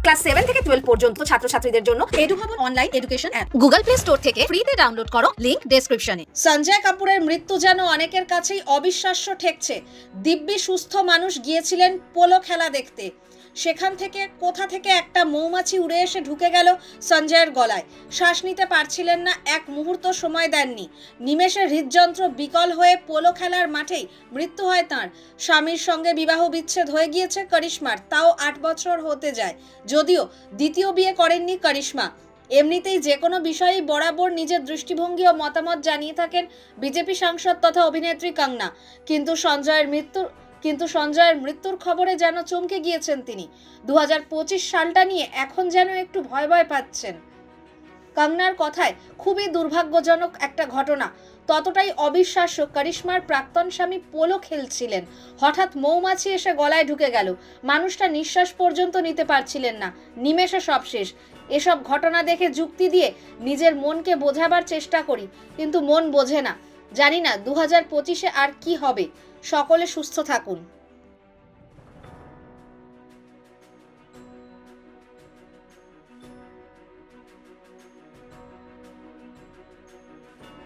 Class 7 থেকে 12 পর্যন্ত ছাত্রছাত্রীদের জন্য এডু ভবন online education app Google play store থেকে ফ্রিতে ডাউনলোড করো, লিংক ডেসক্রিপশনে। সঞ্জয় কাপুরের মৃত্যু যেন অনেকের কাছেই অবিশ্বাস্য ঠেকছে। দিব্যি সুস্থ মানুষ গিয়েছিলেন পোলো খেলা দেখতে, সেখান থেকে কোথা থেকে একটা মৌমাছি উড়ে এসে ঢুকে গেল সঞ্জয়ের গলায়। শ্বাস নিতে পারছিলেন না, এক মুহূর্ত সময় দেননি। নিমেষে হৃদযন্ত্র বিকল হয়ে পোলো খেলার মাঠেই মৃত্যু হয় তাঁর। স্বামীর সঙ্গে বিবাহ বিচ্ছেদ হয়ে গিয়েছে করিশ্মার, তাও 8 বছর হতে যায়। যদিও দ্বিতীয় বিয়ে করেননি করিশ্মা। এমনিতেই যে কোনো বিষয়েই বরাবর নিজের দৃষ্টিভঙ্গি ও মতামত জানিয়ে থাকেন বিজেপি সাংসদ তথা অভিনেত্রী কঙ্গনা। কিন্তু সঞ্জয়ের মৃত্যুর খবরে যেন চমকে গিয়েছেন তিনি। 2025 সালটা নিয়ে এখন যেন একটু ভয় পাচ্ছেন। কঙ্গনার কথায় খুবই দুর্ভাগ্যজনক একটা ঘটনা, ততটাই অবিশ্বাস্য। করিশ্মার প্রাক্তন স্বামী পোলো খেলছিলেন, হঠাৎ মৌমাছি এসে গলায় ঢুকে গেল। মানুষটা নিঃশ্বাস পর্যন্ত নিতে পারছিলেন না, নিমেষে সব শেষ। এসব ঘটনা দেখে যুক্তি দিয়ে নিজের মনকে বোঝাবার চেষ্টা করি, কিন্তু মন বোঝে না। জানি না 2025-এ আর কি হবে। সকলে সুস্থ থাকুন।